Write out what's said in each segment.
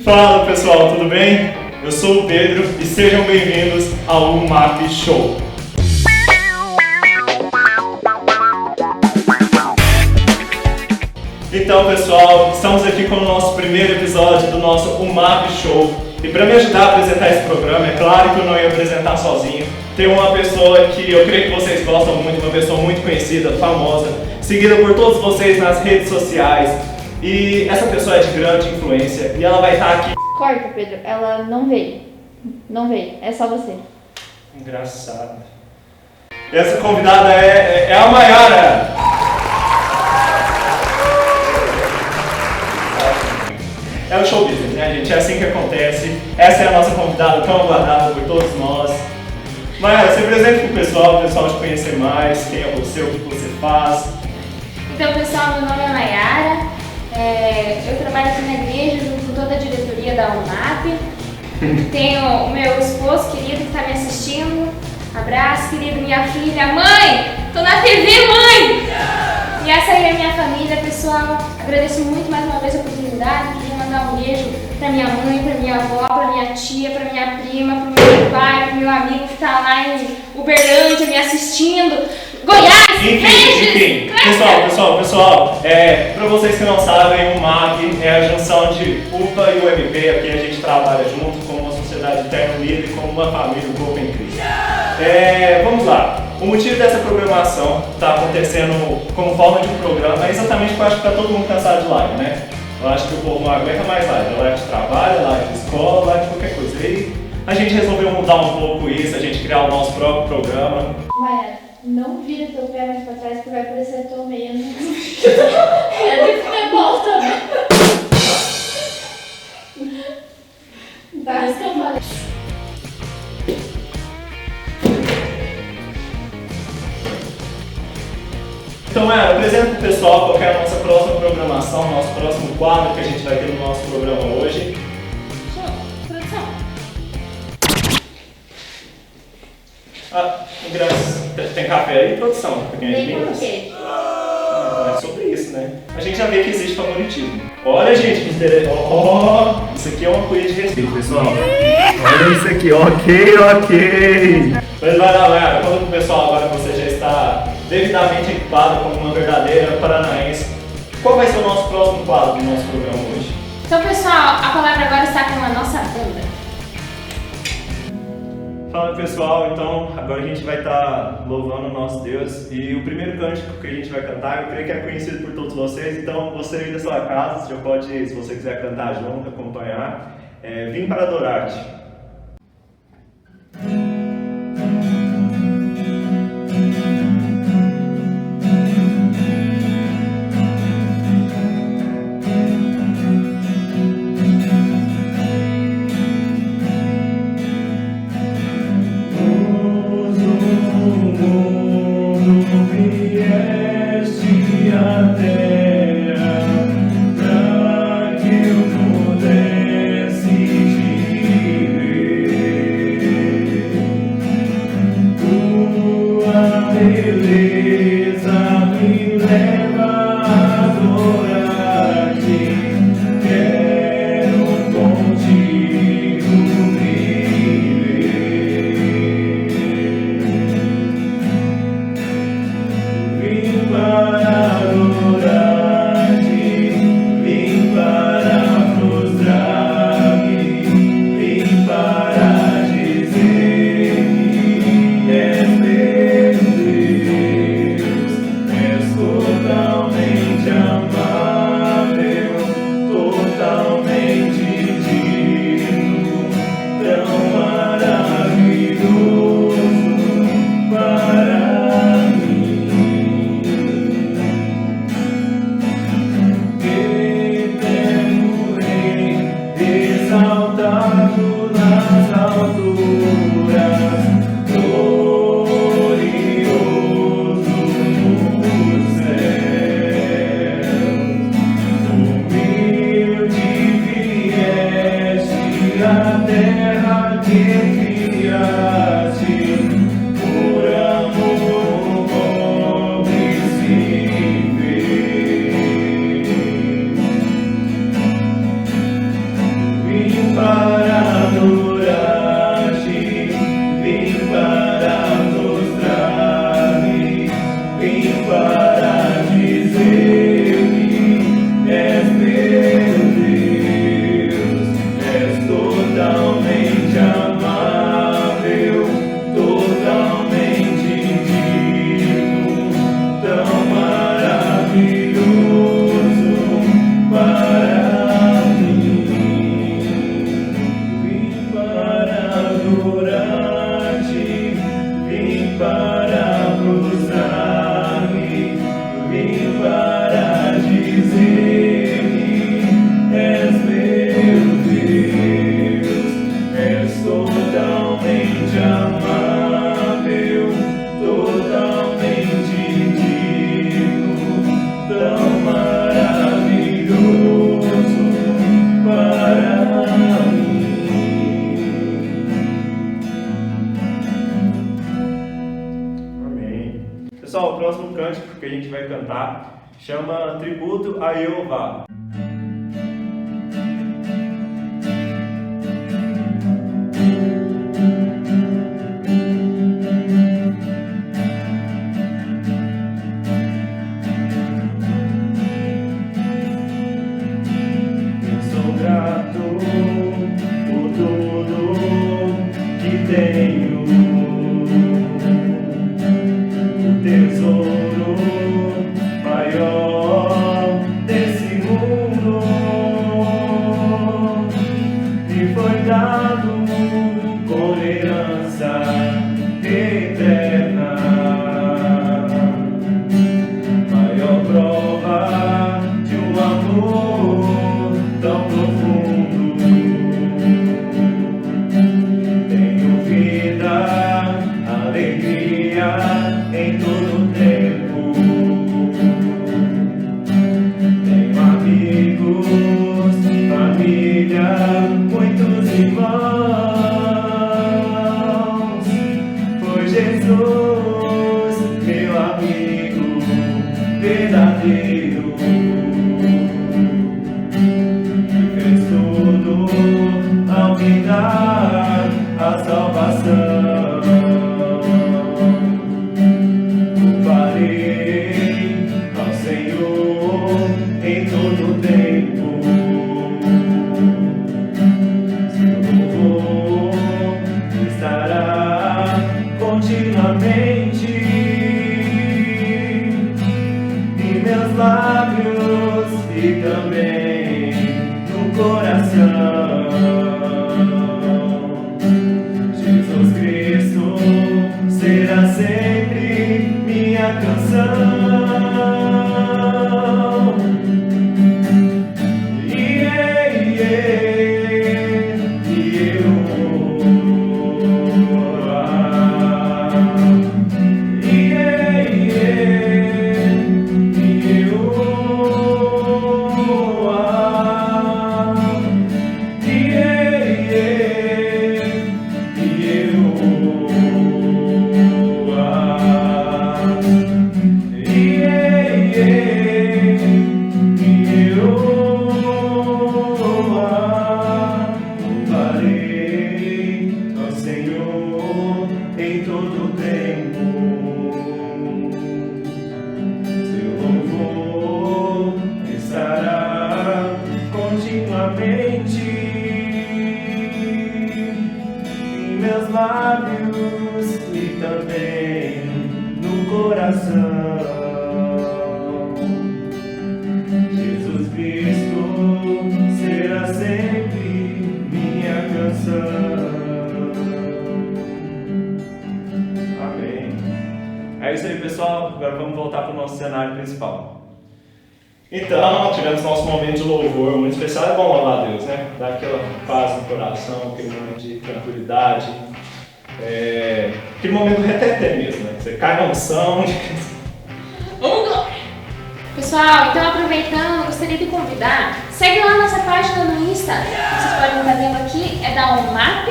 Fala pessoal, tudo bem? Eu sou o Pedro e sejam bem-vindos ao UMAP Show. Então pessoal, estamos aqui com o nosso primeiro episódio do nosso UMAP Show. E para me ajudar a apresentar esse programa, é claro que eu não ia apresentar sozinho. Tem uma pessoa que eu creio que vocês gostam muito, uma pessoa muito conhecida, famosa, seguida por todos vocês nas redes sociais. E essa pessoa é de grande influência e ela vai estar aqui. Corta, Pedro. Ela não veio. Não veio. É só você. Engraçado. E essa convidada é a Mayara. É o show business, né, gente? É assim que acontece. Essa é a nossa convidada tão aguardada por todos nós. Mayara, se apresente pro pessoal, o pessoal te conhecer mais. Quem é você, o que você faz. Então, pessoal, meu nome é Mayara. Eu trabalho aqui na igreja junto com toda a diretoria da UMAP. Tenho o meu esposo querido que está me assistindo. Abraço, querido, minha filha. Mãe, tô na TV, mãe! E essa aí é a minha família, pessoal. Agradeço muito mais uma vez a oportunidade. Queria mandar um beijo pra minha mãe, pra minha avó, pra minha tia, pra minha prima, pro meu pai, pro meu amigo que tá lá em Uberlândia me assistindo. Goiás, Enfim. Pessoal, pra vocês que não sabem, o MAP é a junção de UPA e UMP. Aqui a gente trabalha junto como uma sociedade interna unida e como uma família do corpo em Cristo. Vamos lá. O motivo dessa programação está acontecendo como forma de um programa é exatamente porque eu acho que está todo mundo cansado de live, né? Eu acho que o povo não aguenta mais live. Live de trabalho, live de escola, live de qualquer coisa. E a gente resolveu mudar um pouco isso, a gente criar o nosso próprio programa. Mayara, não vira teu pé mais pra trás que vai parecer a tua meia. É de futebol também. Tá, isso que eu falei. Então, apresenta pro pessoal qual que é a nossa próxima programação, nosso próximo quadro que a gente vai ter no nosso programa hoje. Produção. Tem café aí, produção? Nem por quê? É sobre isso, né? A gente já vê que existe favoritismo. Olha, gente, que interessante. Isso aqui é uma coisa de respeito, pessoal. Olha isso aqui, ok. Mas vai lá, Mayara, conta pro pessoal agora que você já está devidamente equipado como uma verdadeira paranaense. Qual vai ser o nosso próximo quadro do nosso programa hoje? Então, pessoal, a palavra agora está com a nossa banda. Fala pessoal, então agora a gente vai estar louvando o nosso Deus e o primeiro cântico que a gente vai cantar, eu creio que é conhecido por todos vocês, então você aí da sua casa, você já pode, se você quiser cantar junto, acompanhar, Vim para adorar-te. que a gente vai cantar. Chama Tributo a Jeová. Tenho o tesouro maior desse mundo, me foi dado com herança eterna, maior prova de um amor tão profundo. Alegria em todo tempo. Tenho amigos, família, muitos irmãos. Foi Jesus, meu amigo verdadeiro, que fez tudo ao me dar a salvação. Em todo tempo, seu louvor estará continuamente em meus lábios e também no coração. Jesus Cristo será sempre minha canção. Em todo tempo, seu louvor estará continuamente em meus lábios e também no coração. Jesus Cristo será sempre minha canção. É isso aí, pessoal. Agora vamos voltar para o nosso cenário principal. Então, tivemos nosso momento de louvor muito especial. É bom louvar a Deus, né? Dá aquela paz no coração, aquele momento de tranquilidade. Aquele momento reteté mesmo, né? Você cai na unção. Pessoal, então aproveitando, eu gostaria de convidar, segue lá nossa página no Insta. Vocês podem estar vendo aqui, é da UMAP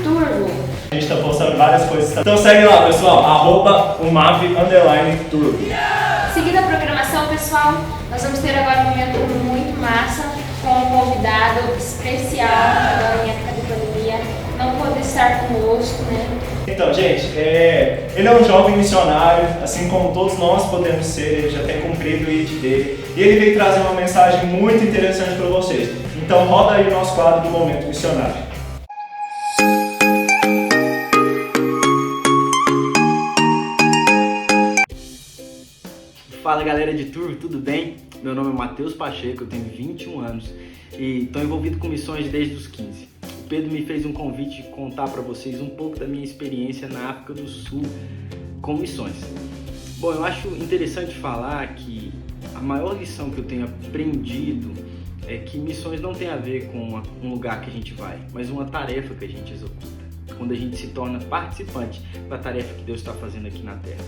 Turbo. A gente está postando várias coisas. Então segue lá, pessoal, @umap_turbo. Seguindo a programação, pessoal, nós vamos ter agora um momento muito massa com um convidado especial agora em época de pandemia. Não pôde estar conosco, né? Então, gente, ele é um jovem missionário, assim como todos nós podemos ser, ele já tem cumprido o ID dele. E ele veio trazer uma mensagem muito interessante para vocês. Então roda aí o nosso quadro do Momento Missionário. Fala galera de Turvo, tudo bem? Meu nome é Matheus Pacheco, eu tenho 21 anos e estou envolvido com missões desde os 15. O Pedro me fez um convite de contar para vocês um pouco da minha experiência na África do Sul com missões. Bom, eu acho interessante falar que a maior lição que eu tenho aprendido é que missões não tem a ver com um lugar que a gente vai, mas uma tarefa que a gente executa, quando a gente se torna participante da tarefa que Deus está fazendo aqui na Terra.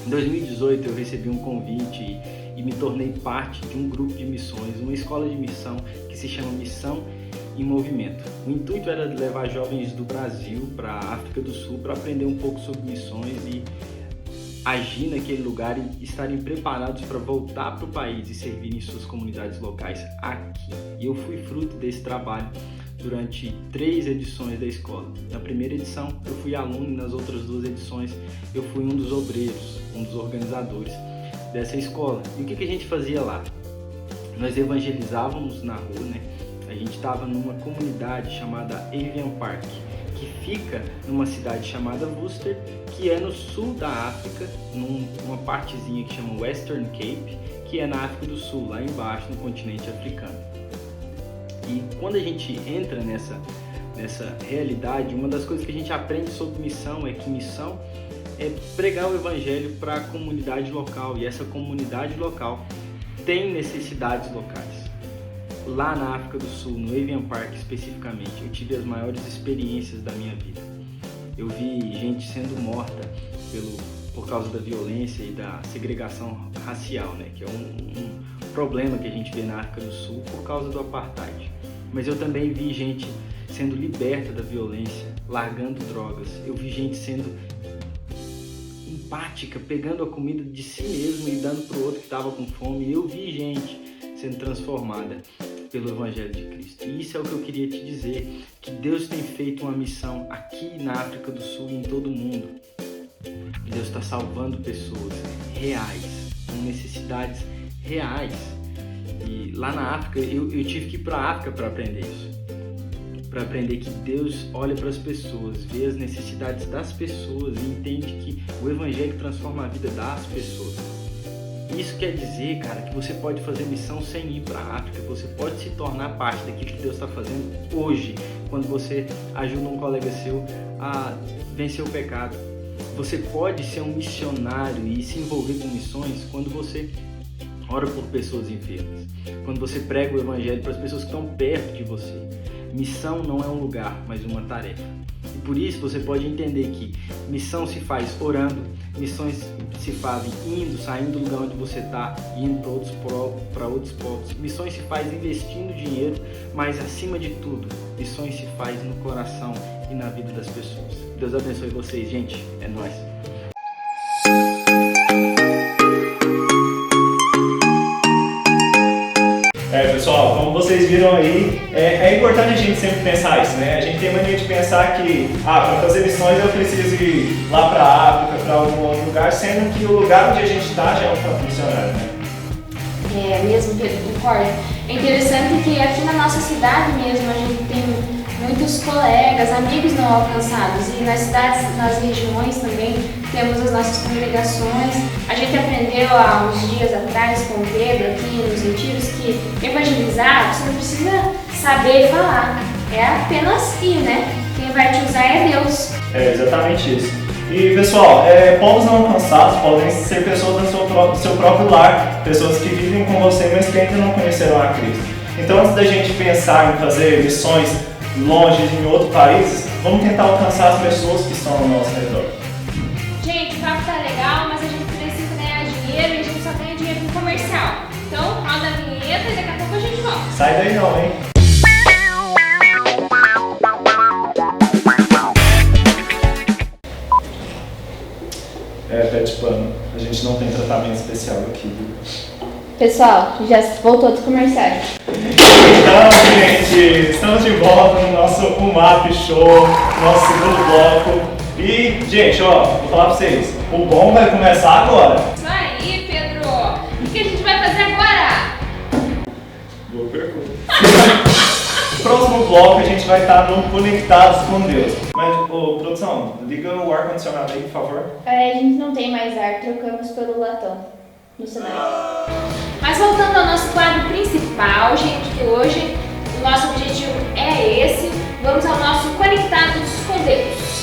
Em 2018 eu recebi um convite e me tornei parte de um grupo de missões, uma escola de missão que se chama Missão em Movimento. O intuito era levar jovens do Brasil para a África do Sul para aprender um pouco sobre missões e agir naquele lugar e estarem preparados para voltar para o país e servir em suas comunidades locais aqui. E eu fui fruto desse trabalho durante 3 edições da escola. Na primeira edição eu fui aluno e nas outras 2 edições eu fui um dos obreiros, um dos organizadores dessa escola. E o que a gente fazia lá? Nós evangelizávamos na rua, né? A gente estava numa comunidade chamada Avian Park, que fica numa cidade chamada Worcester, que é no sul da África, numa partezinha que chama Western Cape, que é na África do Sul, lá embaixo no continente africano. E quando a gente entra nessa realidade, uma das coisas que a gente aprende sobre missão é que missão é pregar o evangelho para a comunidade local, e essa comunidade local tem necessidades locais. Lá na África do Sul, no Avian Park especificamente, eu tive as maiores experiências da minha vida. Eu vi gente sendo morta por causa da violência e da segregação racial, né? Que é um problema que a gente vê na África do Sul por causa do apartheid. Mas eu também vi gente sendo liberta da violência, largando drogas. Eu vi gente sendo empática, pegando a comida de si mesmo e dando para o outro que estava com fome. Eu vi gente sendo transformada pelo Evangelho de Cristo. E isso é o que eu queria te dizer, que Deus tem feito uma missão aqui na África do Sul e em todo o mundo. Deus está salvando pessoas reais, com necessidades reais. E lá na África, eu tive que ir para a África para aprender isso. Para aprender que Deus olha para as pessoas, vê as necessidades das pessoas e entende que o Evangelho transforma a vida das pessoas. Isso quer dizer, cara, que você pode fazer missão sem ir para a África, você pode se tornar parte daquilo que Deus está fazendo hoje, quando você ajuda um colega seu a vencer o pecado. Você pode ser um missionário e se envolver com missões quando você ora por pessoas enfermas, quando você prega o Evangelho para as pessoas que estão perto de você. Missão não é um lugar, mas uma tarefa. E por isso você pode entender que missão se faz orando, missões se fazem indo, saindo do lugar onde você está, indo para outros povos. Missões se faz investindo dinheiro, mas acima de tudo, missões se faz no coração e na vida das pessoas. Deus abençoe vocês, gente. É nóis. Pessoal, como vocês viram aí, é importante a gente sempre pensar isso, né? A gente tem mania de pensar que, para fazer missões eu preciso ir lá para a África, para algum outro lugar, sendo que o lugar onde a gente está já é um campo missionário, né? É mesmo, Pedro, concordo. É interessante que aqui na nossa cidade mesmo a gente tem muitos colegas, amigos não alcançados, e nas cidades, nas regiões também temos as nossas congregações. A gente aprendeu há uns dias atrás com o Pedro aqui nos retiros que evangelizar você não precisa saber falar, é apenas ir, né? Quem vai te usar é Deus. É exatamente isso. E pessoal, povos não alcançados podem ser pessoas do seu próprio lar, pessoas que vivem com você, mas que ainda não conheceram a Cristo. Então, antes da gente pensar em fazer missões longe em outros países, vamos tentar alcançar as pessoas que estão ao nosso redor. Gente, o papo tá legal, mas a gente precisa ganhar dinheiro e a gente só ganha dinheiro com comercial. Então, roda a vinheta e daqui a pouco a gente volta. Sai daí não, hein? Pet pano. A gente não tem tratamento especial aqui, viu? Pessoal, já voltou dos comerciais. Então, gente, estamos de volta no nosso UMAP Show, nosso segundo bloco. E, gente, vou falar pra vocês, o bom vai começar agora. Isso aí, Pedro! O que a gente vai fazer agora? Boa pergunta. No próximo bloco a gente vai estar no Conectados com Deus. Mas, produção, liga o ar-condicionado aí, por favor. A gente não tem mais ar, trocamos pelo latão no cenário. Mas voltando ao nosso quadro principal, gente, que hoje o nosso objetivo é esse. Vamos ao nosso Conectados com Deus.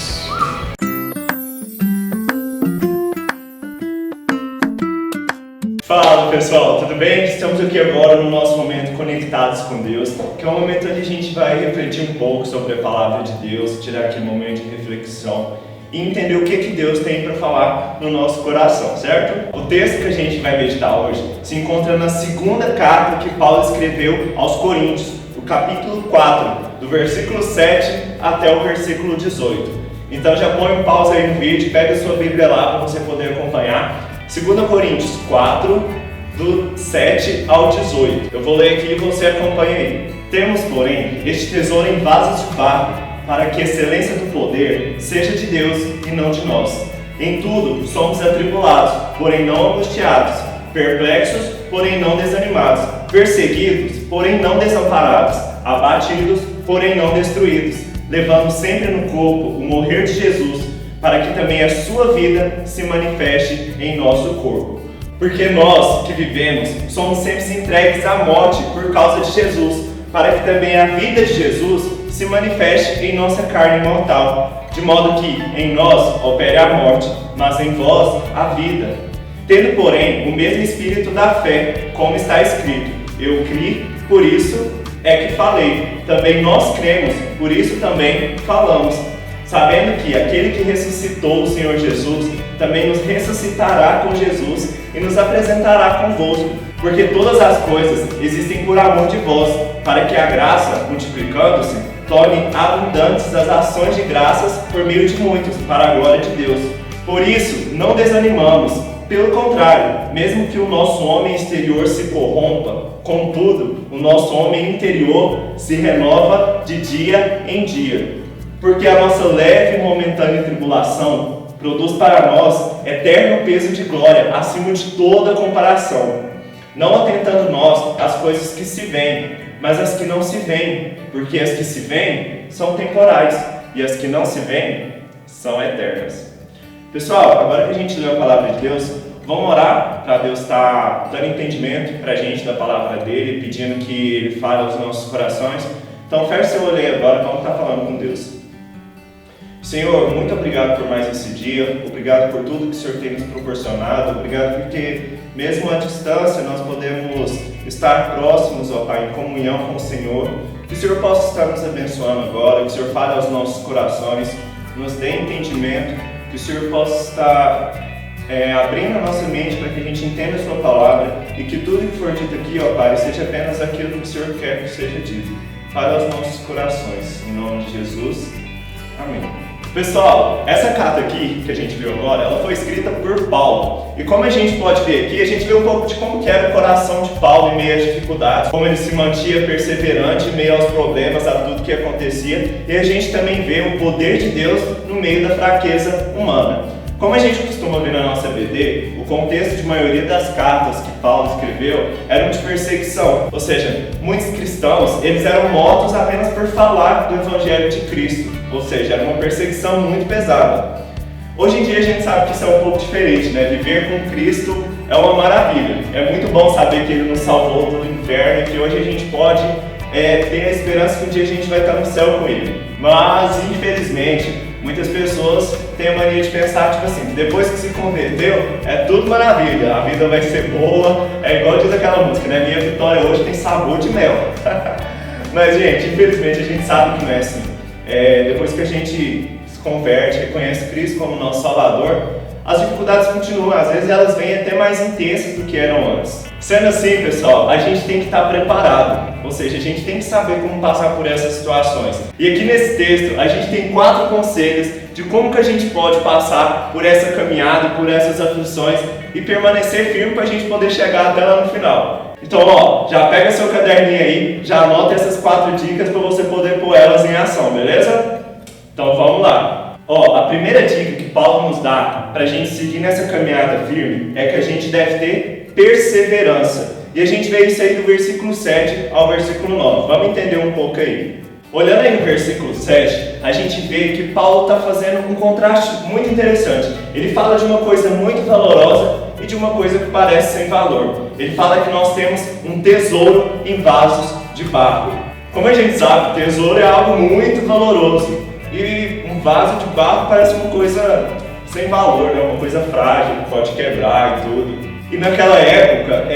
Fala pessoal, tudo bem? Estamos aqui agora no nosso momento Conectados com Deus, que é um momento onde a gente vai refletir um pouco sobre a palavra de Deus, tirar aquele momento de reflexão e entender o que Deus tem para falar no nosso coração, certo? O texto que a gente vai meditar hoje se encontra na segunda carta que Paulo escreveu aos Coríntios, no capítulo 4, do versículo 7 até o versículo 18. Então já põe um pause aí no vídeo, pega a sua Bíblia lá para você poder acompanhar. 2 Coríntios 4, do 7 ao 18. Eu vou ler aqui e você acompanha aí. Temos, porém, este tesouro em vasos de barro, para que a excelência do poder seja de Deus e não de nós. Em tudo somos atribulados, porém não angustiados, perplexos, porém não desanimados, perseguidos, porém não desamparados, abatidos, porém não destruídos, levando sempre no corpo o morrer de Jesus, para que também a sua vida se manifeste em nosso corpo. Porque nós que vivemos somos sempre entregues à morte por causa de Jesus, para que também a vida de Jesus se manifeste em nossa carne mortal, de modo que em nós opere a morte, mas em vós a vida. Tendo, porém, o mesmo espírito da fé, como está escrito: eu criei, por isso é que falei. Também nós cremos, por isso também falamos, sabendo que aquele que ressuscitou o Senhor Jesus também nos ressuscitará com Jesus e nos apresentará convosco, porque todas as coisas existem por amor de vós, para que a graça, multiplicando-se, torne abundantes as ações de graças por meio de muitos, para a glória de Deus. Por isso, não desanimamos, pelo contrário, mesmo que o nosso homem exterior se corrompa, contudo, o nosso homem interior se renova de dia em dia. Porque a nossa leve e momentânea tribulação produz para nós eterno peso de glória acima de toda comparação, não atentando nós às coisas que se veem, mas às que não se veem, porque as que se veem são temporais e as que não se veem são eternas. Pessoal, agora que a gente leu a palavra de Deus, vamos orar para Deus estar dando entendimento para a gente da palavra dele, pedindo que ele fale aos nossos corações. Então feche seu olho aí agora, vamos estar falando com Deus. Senhor, muito obrigado por mais esse dia, obrigado por tudo que o Senhor tem nos proporcionado, obrigado porque mesmo à distância nós podemos estar próximos, ó Pai, em comunhão com o Senhor. Que o Senhor possa estar nos abençoando agora, que o Senhor fale aos nossos corações, nos dê entendimento, que o Senhor possa estar abrindo a nossa mente para que a gente entenda a Sua palavra e que tudo que for dito aqui, ó Pai, seja apenas aquilo que o Senhor quer que seja dito. Fale aos nossos corações, em nome de Jesus. Amém. Pessoal, essa carta aqui que a gente viu agora, ela foi escrita por Paulo. E como a gente pode ver aqui, a gente vê um pouco de como que era o coração de Paulo em meio às dificuldades, como ele se mantinha perseverante em meio aos problemas, a tudo que acontecia. E a gente também vê o poder de Deus no meio da fraqueza humana. Como a gente costuma ver na nossa BD, o contexto de maioria das cartas que Paulo escreveu eram de perseguição, ou seja, muitos cristãos eles eram mortos apenas por falar do Evangelho de Cristo, ou seja, era uma perseguição muito pesada. Hoje em dia a gente sabe que isso é um pouco diferente, né? Viver com Cristo é uma maravilha, é muito bom saber que Ele nos salvou do inferno e que hoje a gente pode ter a esperança que um dia a gente vai estar no céu com Ele. Mas, infelizmente, muitas pessoas têm a mania de pensar, tipo assim, depois que se converteu, é tudo maravilha, a vida vai ser boa, é igual diz aquela música, né? Minha vitória hoje tem sabor de mel. Mas, gente, infelizmente a gente sabe que não é assim. Depois que a gente se converte, reconhece Cristo como nosso Salvador, as dificuldades continuam, às vezes elas vêm até mais intensas do que eram antes. Sendo assim, pessoal, a gente tem que estar preparado, ou seja, a gente tem que saber como passar por essas situações. E aqui nesse texto, a gente tem 4 conselhos de como que a gente pode passar por essa caminhada, por essas aflições e permanecer firme para a gente poder chegar até lá no final. Então, ó, já pega seu caderninho aí, já anota essas 4 dicas para você poder pôr elas em ação, beleza? Então, vamos lá. Ó, a primeira dica que Paulo nos dá para a gente seguir nessa caminhada firme é que a gente deve ter perseverança. E a gente vê isso aí do versículo 7 ao versículo 9. Vamos entender um pouco aí. Olhando aí no versículo 7, a gente vê que Paulo está fazendo um contraste muito interessante. Ele fala de uma coisa muito valorosa e de uma coisa que parece sem valor. Ele fala que nós temos um tesouro em vasos de barro. Como a gente sabe, tesouro é algo muito valoroso. E um vaso de barro parece uma coisa sem valor, né? Uma coisa frágil, que pode quebrar e tudo. E naquela época,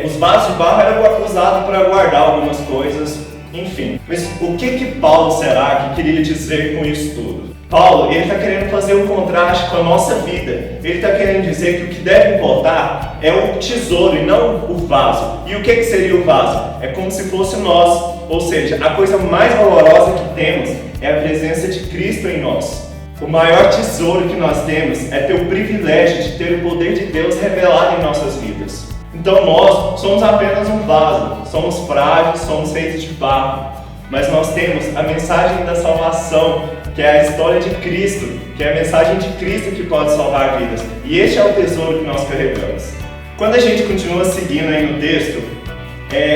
os vasos de barro eram usados para guardar algumas coisas, enfim. Mas o que Paulo será que queria dizer com isso tudo? Paulo, ele está querendo fazer um contraste com a nossa vida. Ele está querendo dizer que o que deve importar é o tesouro e não o vaso. E o que seria o vaso? É como se fosse nós. Ou seja, a coisa mais valorosa que temos é a presença de Cristo em nós. O maior tesouro que nós temos é ter o privilégio de ter o poder de Deus revelado em nossas vidas. Então nós somos apenas um vaso, somos frágeis, somos feitos de barro, mas nós temos a mensagem da salvação, que é a história de Cristo, que é a mensagem de Cristo que pode salvar vidas. E este é o tesouro que nós carregamos. Quando a gente continua seguindo aí no texto,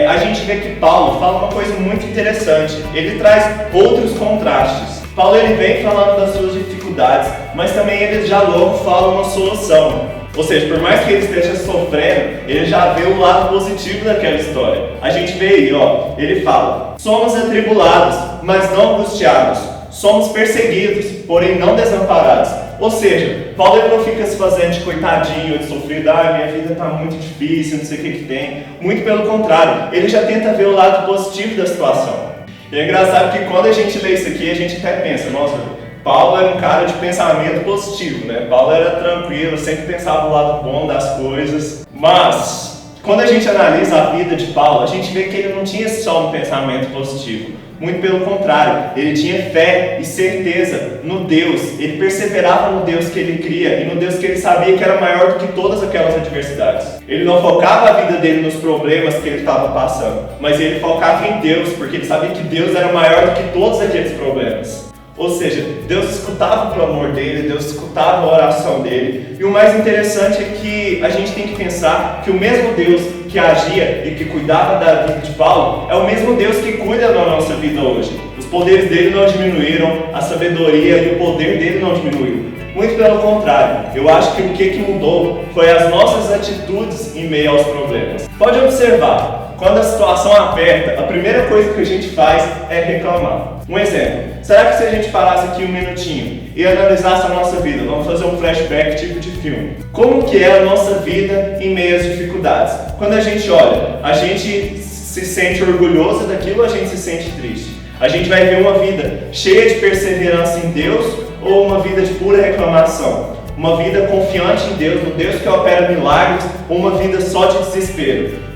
a gente vê que Paulo fala uma coisa muito interessante. Ele traz outros contrastes. Paulo ele vem falando das suas dificuldades, mas também ele já logo fala uma solução. Ou seja, por mais que ele esteja sofrendo, ele já vê o lado positivo daquela história. A gente vê aí, ele fala: somos atribulados, mas não angustiados. Somos perseguidos, porém não desamparados. Ou seja, Paulo ele não fica se fazendo de coitadinho ou de sofrido, minha vida está muito difícil, não sei o que tem. Muito pelo contrário, ele já tenta ver o lado positivo da situação. E é engraçado que quando a gente lê isso aqui, a gente até pensa, nossa, Paulo era um cara de pensamento positivo, né? Paulo era tranquilo, sempre pensava o lado bom das coisas. Mas, quando a gente analisa a vida de Paulo, a gente vê que ele não tinha só um pensamento positivo. Muito pelo contrário, ele tinha fé e certeza no Deus, ele perseverava no Deus que ele cria e no Deus que ele sabia que era maior do que todas aquelas adversidades. Ele não focava a vida dele nos problemas que ele estava passando, mas ele focava em Deus, porque ele sabia que Deus era maior do que todos aqueles problemas. Ou seja, Deus escutava o clamor dele, Deus escutava a oração dele. E o mais interessante é que a gente tem que pensar que o mesmo Deus que agia e que cuidava da vida de Paulo é o mesmo Deus que cuida da nossa vida hoje. Os poderes dele não diminuíram, a sabedoria e o poder dele não diminuiu. Muito pelo contrário, eu acho que o que mudou foi as nossas atitudes em meio aos problemas. Pode observar, quando a situação aperta, a primeira coisa que a gente faz é reclamar. Um exemplo, será que se a gente parasse aqui um minutinho e analisasse a nossa vida, vamos fazer um flashback tipo de filme, como que é a nossa vida em meio às dificuldades? Quando a gente olha, a gente se sente orgulhoso daquilo, a gente se sente triste. A gente vai ver uma vida cheia de perseverança em Deus ou uma vida de pura reclamação? Uma vida confiante em Deus, no Deus que opera milagres, ou uma vida só de desespero?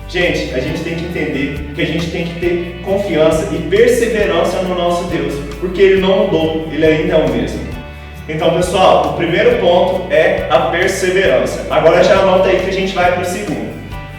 Gente, a gente tem que entender que a gente tem que ter confiança e perseverança no nosso Deus, porque Ele não mudou, Ele ainda é o mesmo. Então, pessoal, o primeiro ponto é a perseverança. Agora já anota aí que a gente vai para o segundo.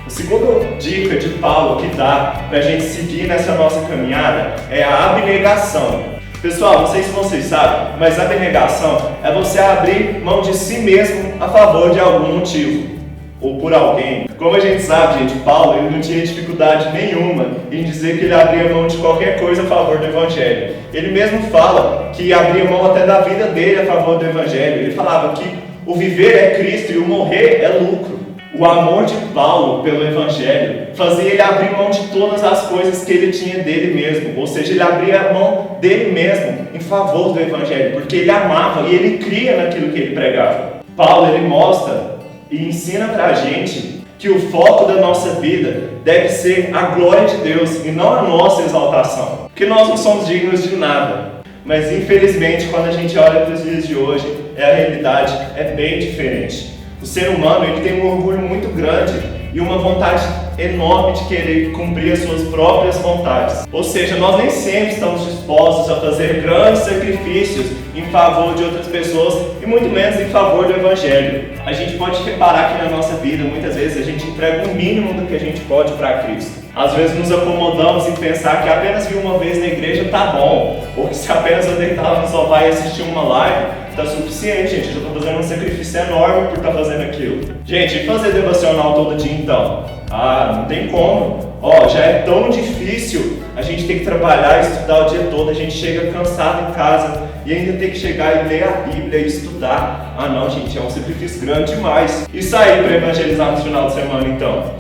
A segunda dica de Paulo que dá para a gente seguir nessa nossa caminhada é a abnegação. Pessoal, não sei se vocês sabem, mas a abnegação é você abrir mão de si mesmo a favor de algum motivo ou por alguém. Como a gente sabe, gente, Paulo ele não tinha dificuldade nenhuma em dizer que ele abria mão de qualquer coisa a favor do Evangelho. Ele mesmo fala que abria mão até da vida dele a favor do Evangelho. Ele falava que o viver é Cristo e o morrer é lucro. O amor de Paulo pelo Evangelho fazia ele abrir mão de todas as coisas que ele tinha dele mesmo. Ou seja, ele abria a mão dele mesmo em favor do Evangelho, porque ele amava e ele cria naquilo que ele pregava. Paulo ele mostra e ensina pra gente que o foco da nossa vida deve ser a glória de Deus e não a nossa exaltação. Porque nós não somos dignos de nada. Mas infelizmente, quando a gente olha para os dias de hoje, a realidade é bem diferente. O ser humano ele tem um orgulho muito grande e uma vontade enorme de querer cumprir as suas próprias vontades. Ou seja, nós nem sempre estamos dispostos a fazer grandes sacrifícios em favor de outras pessoas e muito menos em favor do Evangelho. A gente pode reparar que na nossa vida, muitas vezes, a gente entrega o mínimo do que a gente pode para Cristo. Às vezes nos acomodamos em pensar que apenas vir uma vez na igreja tá bom, ou que se apenas eu deitar no sofá e assistir uma live, tá suficiente, gente. Eu já tô fazendo um sacrifício enorme por estar fazendo aquilo. Gente, e fazer devocional todo dia então? Não tem como. Já é tão difícil a gente ter que trabalhar e estudar o dia todo, a gente chega cansado em casa e ainda tem que chegar e ler a Bíblia e estudar. Não, gente, é um sacrifício grande demais. E sair para evangelizar no final de semana então?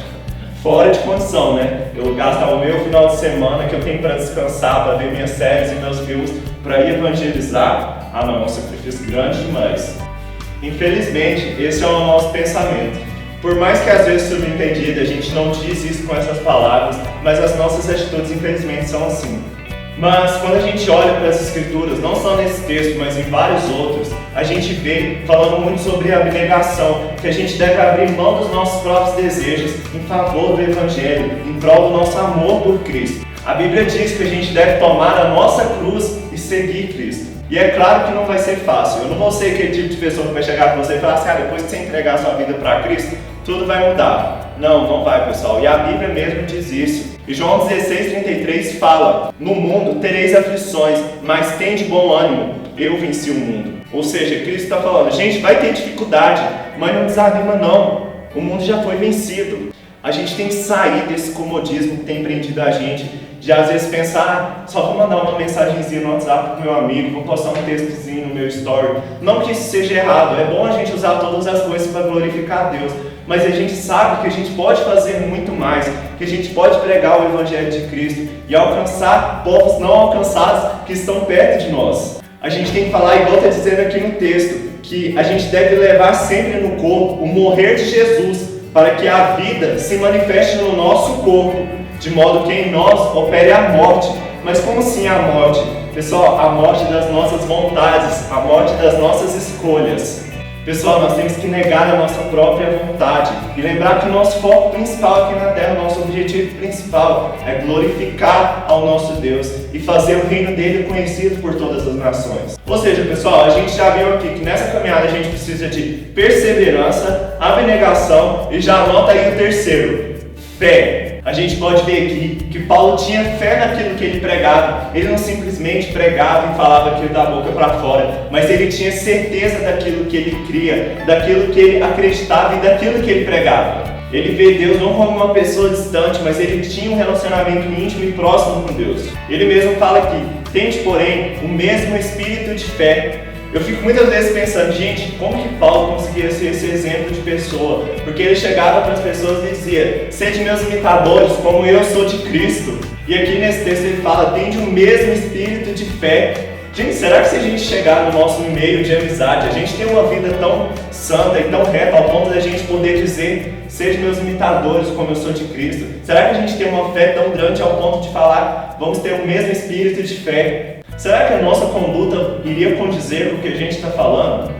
Fora de condição, né? Eu gastar o meu final de semana que eu tenho para descansar, para ver minhas séries e meus filmes, para ir evangelizar? Não, é um sacrifício grande demais. Infelizmente, esse é o nosso pensamento. Por mais que às vezes subentendido a gente não diz isso com essas palavras, mas as nossas atitudes infelizmente são assim. Mas quando a gente olha para as escrituras, não só nesse texto, mas em vários outros, a gente vê falando muito sobre a abnegação, que a gente deve abrir mão dos nossos próprios desejos em favor do Evangelho, em prol do nosso amor por Cristo. A Bíblia diz que a gente deve tomar a nossa cruz e seguir Cristo. E é claro que não vai ser fácil. Eu não vou ser aquele tipo de pessoa que vai chegar para você e falar assim, cara, depois que você entregar a sua vida para Cristo, tudo vai mudar. Não, não vai, pessoal. E a Bíblia mesmo diz isso. E João 16:33 fala, no mundo tereis aflições, mas tende bom ânimo, eu venci o mundo. Ou seja, Cristo está falando, gente, vai ter dificuldade, mas não desanima não. O mundo já foi vencido. A gente tem que sair desse comodismo que tem prendido a gente, de às vezes pensar, só vou mandar uma mensagenzinha no WhatsApp pro meu amigo, vou postar um textozinho no meu story. Não que isso seja errado, é bom a gente usar todas as coisas para glorificar a Deus, mas a gente sabe que a gente pode fazer muito mais, que a gente pode pregar o Evangelho de Cristo e alcançar povos não alcançados que estão perto de nós. A gente tem que falar, igual está dizendo aqui no texto, que a gente deve levar sempre no corpo o morrer de Jesus, para que a vida se manifeste no nosso corpo, de modo que em nós opere a morte. Mas como assim a morte? Pessoal, a morte das nossas vontades, a morte das nossas escolhas. Pessoal, nós temos que negar a nossa própria vontade e lembrar que o nosso foco principal aqui na Terra, o nosso objetivo principal é glorificar ao nosso Deus e fazer o reino dele conhecido por todas as nações. Ou seja, pessoal, a gente já viu aqui que nessa caminhada a gente precisa de perseverança, abnegação e já anota aí o terceiro, fé. A gente pode ver aqui que Paulo tinha fé naquilo que ele pregava. Ele não simplesmente pregava e falava aquilo da boca para fora, mas ele tinha certeza daquilo que ele cria, daquilo que ele acreditava e daquilo que ele pregava. Ele vê Deus não como uma pessoa distante, mas ele tinha um relacionamento íntimo e próximo com Deus. Ele mesmo fala aqui, tende, porém, o mesmo espírito de fé. Eu fico muitas vezes pensando, gente, como que Paulo conseguia ser esse exemplo de pessoa? Porque ele chegava para as pessoas e dizia, sede meus imitadores, como eu sou de Cristo. E aqui nesse texto ele fala, tende o mesmo espírito de fé. Gente, será que se a gente chegar no nosso meio de amizade, a gente tem uma vida tão santa e tão reta ao ponto de a gente poder dizer, sede meus imitadores, como eu sou de Cristo? Será que a gente tem uma fé tão grande ao ponto de falar, vamos ter o mesmo espírito de fé? Será que a nossa conduta iria condizer com o que a gente está falando?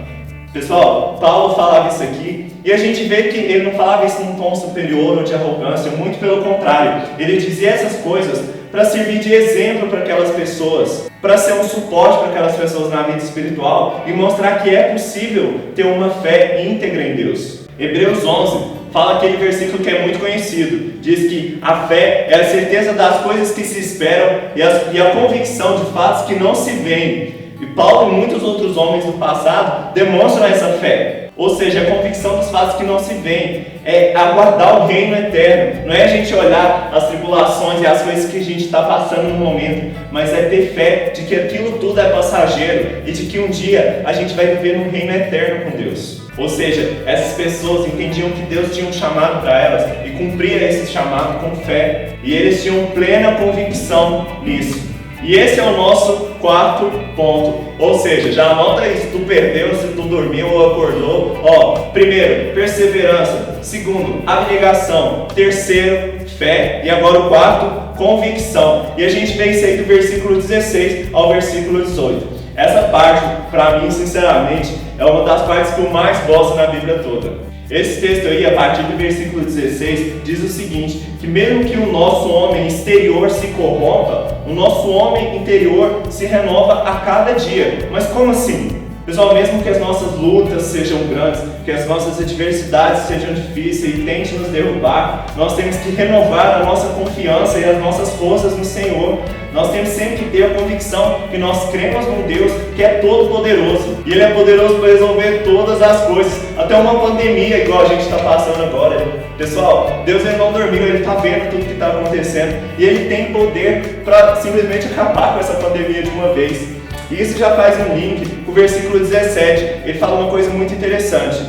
Pessoal, Paulo falava isso aqui e a gente vê que ele não falava isso num tom superior ou de arrogância, muito pelo contrário. Ele dizia essas coisas para servir de exemplo para aquelas pessoas, para ser um suporte para aquelas pessoas na vida espiritual e mostrar que é possível ter uma fé íntegra em Deus. Hebreus 11 fala aquele versículo que é muito conhecido. Diz que a fé é a certeza das coisas que se esperam e a convicção de fatos que não se veem. E Paulo e muitos outros homens do passado demonstram essa fé. Ou seja, a convicção dos fatos que não se veem. É aguardar o reino eterno. Não é a gente olhar as tribulações e as coisas que a gente está passando no momento, mas é ter fé de que aquilo tudo é passageiro e de que um dia a gente vai viver num reino eterno com Deus. Ou seja, essas pessoas entendiam que Deus tinha um chamado para elas e cumpria esse chamado com fé. E eles tinham plena convicção nisso. E esse é o nosso quarto ponto. Ou seja, já anota aí se tu perdeu, se tu dormiu ou acordou. Primeiro, perseverança. Segundo, abnegação. Terceiro, fé. E agora o quarto, convicção. E a gente vê isso aí do versículo 16 ao versículo 18. Essa parte, para mim, sinceramente, é uma das partes que eu mais gosto na Bíblia toda. Esse texto aí, a partir do versículo 16, diz o seguinte, que mesmo que o nosso homem exterior se corrompa, o nosso homem interior se renova a cada dia. Mas como assim? Pessoal, mesmo que as nossas lutas sejam grandes, que as nossas adversidades sejam difíceis e tentem nos derrubar, nós temos que renovar a nossa confiança e as nossas forças no Senhor. Nós temos sempre que ter a convicção que nós cremos num Deus que é todo poderoso. E Ele é poderoso para resolver todas as coisas, até uma pandemia igual a gente está passando agora. Pessoal, Deus ele não dormiu, Ele está vendo tudo que está acontecendo e Ele tem poder para simplesmente acabar com essa pandemia de uma vez. E isso já faz um link com o versículo 17, ele fala uma coisa muito interessante,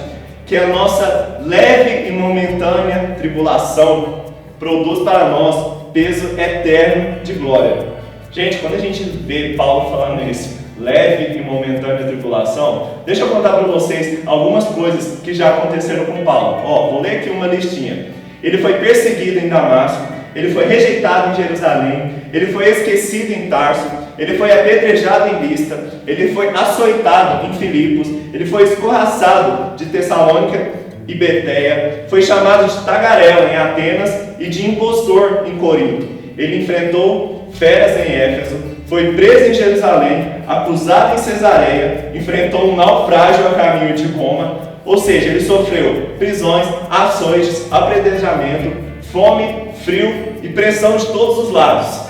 que a nossa leve e momentânea tribulação produz para nós peso eterno de glória. Gente, quando a gente vê Paulo falando isso, leve e momentânea tribulação, deixa eu contar para vocês algumas coisas que já aconteceram com Paulo. Vou ler aqui uma listinha. Ele foi perseguido em Damasco, ele foi rejeitado em Jerusalém, ele foi esquecido em Tarso, ele foi apedrejado em Listra, ele foi açoitado em Filipos, ele foi escorraçado de Tessalônica e Beteia, foi chamado de tagarela em Atenas e de impostor em Corinto. Ele enfrentou feras em Éfeso, foi preso em Jerusalém, acusado em Cesareia, enfrentou um naufrágio a caminho de Roma, ou seja, ele sofreu prisões, açoites, apedrejamento, fome, frio e pressão de todos os lados.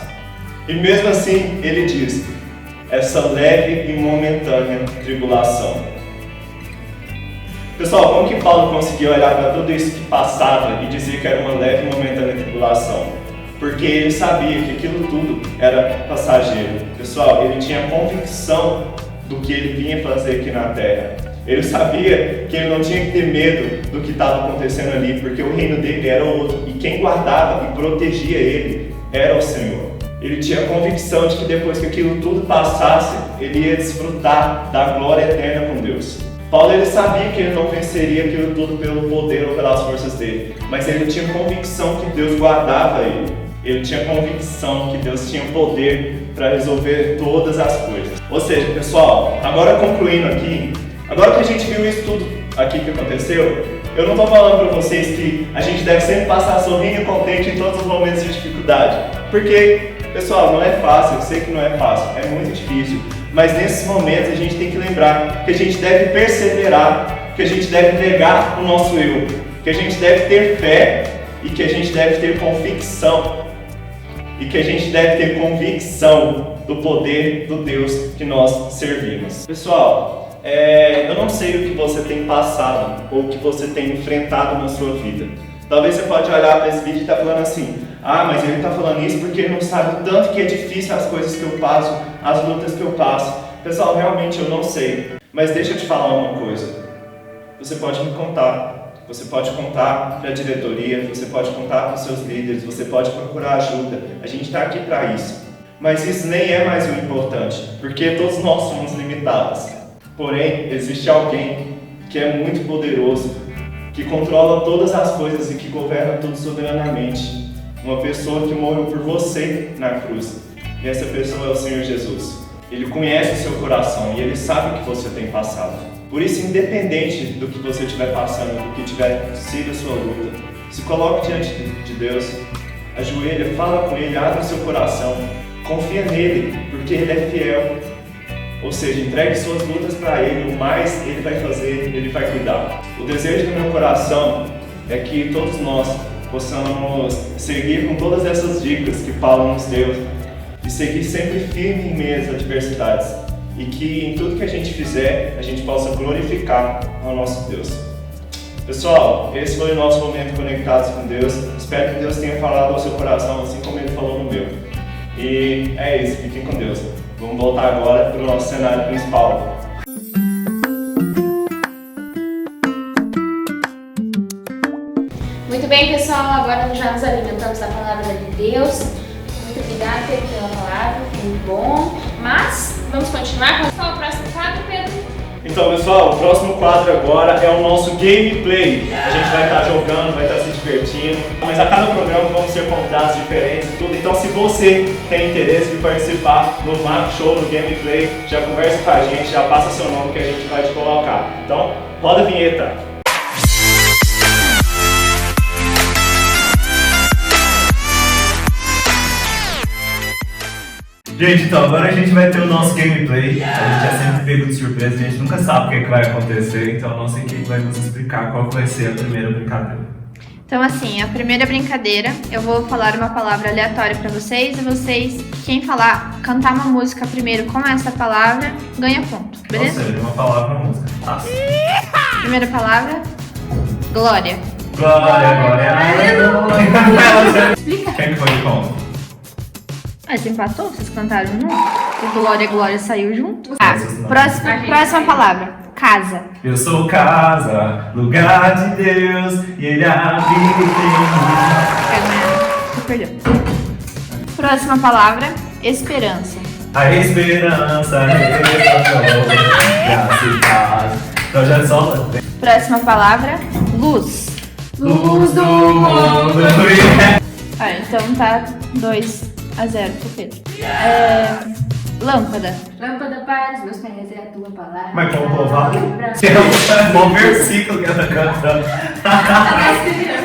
E mesmo assim, ele diz, essa leve e momentânea tribulação. Pessoal, como que Paulo conseguiu olhar para tudo isso que passava e dizer que era uma leve e momentânea tribulação? Porque ele sabia que aquilo tudo era passageiro. Pessoal, ele tinha convicção do que ele vinha fazer aqui na Terra. Ele sabia que ele não tinha que ter medo do que estava acontecendo ali, porque o reino dele era outro, e quem guardava e protegia ele era o Senhor. Ele tinha a convicção de que depois que aquilo tudo passasse, ele ia desfrutar da glória eterna com Deus. Paulo ele sabia que ele não venceria aquilo tudo pelo poder ou pelas forças dele, mas ele tinha convicção que Deus guardava ele. Ele tinha convicção que Deus tinha poder para resolver todas as coisas. Ou seja, pessoal, agora concluindo aqui, agora que a gente viu isso tudo aqui que aconteceu, eu não estou falando para vocês que a gente deve sempre passar sorrindo e contente em todos os momentos de dificuldade. Porque, pessoal, não é fácil, eu sei que não é fácil, é muito difícil. Mas nesses momentos a gente tem que lembrar que a gente deve perseverar, que a gente deve negar o nosso eu, que a gente deve ter fé e que a gente deve ter convicção. E que a gente deve ter convicção do poder do Deus que nós servimos. Pessoal, eu não sei o que você tem passado ou o que você tem enfrentado na sua vida. Talvez você pode olhar para esse vídeo e estar falando assim, mas ele está falando isso porque ele não sabe o tanto que é difícil as coisas que eu passo, as lutas que eu passo. Pessoal, realmente eu não sei. Mas deixa eu te falar uma coisa. Você pode me contar. Você pode contar para a diretoria, você pode contar para os seus líderes, você pode procurar ajuda. A gente está aqui para isso. Mas isso nem é mais o importante, porque todos nós somos limitados. Porém, existe alguém que é muito poderoso, que controla todas as coisas e que governa tudo soberanamente. Uma pessoa que morreu por você na cruz. E essa pessoa é o Senhor Jesus. Ele conhece o seu coração e Ele sabe o que você tem passado. Por isso, independente do que você estiver passando, do que tiver sido a sua luta, se coloque diante de Deus, ajoelha, fala com Ele, abre o seu coração, confia nele, porque Ele é fiel. Ou seja, entregue suas lutas para Ele, o mais Ele vai fazer, Ele vai cuidar. O desejo do meu coração é que todos nós possamos seguir com todas essas dicas que Paulo nos deu e seguir sempre firme em meio às adversidades. E que em tudo que a gente fizer, a gente possa glorificar ao nosso Deus. Pessoal, esse foi o nosso momento Conectados com Deus. Espero que Deus tenha falado ao seu coração, assim como Ele falou no meu. E é isso, fiquem com Deus. Vamos voltar agora para o nosso cenário principal. Muito bem, pessoal, agora já nos alimentamos da palavra de Deus. Muito obrigada pela palavra, muito bom. Mas vamos continuar com o próximo quadro, Pedro? Então, pessoal, o próximo quadro agora é o nosso gameplay. A gente vai estar jogando, vai estar se divertindo. Mas a cada programa vão ser convidados diferentes e tudo. Então, se você tem interesse de participar no Mac Show, no gameplay, já conversa com a gente, já passa seu nome que a gente vai te colocar. Então, roda a vinheta. Gente, então agora a gente vai ter o nosso gameplay. A gente é sempre pego de surpresa, a gente nunca sabe o que, é que vai acontecer, então a nossa equipe vai nos explicar qual vai ser a primeira brincadeira. Então assim, a primeira brincadeira, eu vou falar uma palavra aleatória pra vocês e vocês, quem falar, cantar uma música primeiro com essa palavra, ganha ponto, beleza? Ou seja, uma palavra, uma música. Fácil. Primeira palavra, Glória. Glória, glória, aleluia. Quem que foi de conta? Você empatou? Vocês cantaram junto? O Glória, Glória saiu junto? Não. Próxima palavra, casa. Eu sou casa, lugar de Deus, e Ele habita em mim. Você perdeu. Próxima palavra, esperança. A esperança retornou, graça e paz. Então já solta. Próxima palavra, luz. Luz do mundo. Então tá 2-0 pro Pedro. Lâmpada. Lâmpada para os meus pés é a tua palavra. Mas como provar? É um bom versículo que ela canta.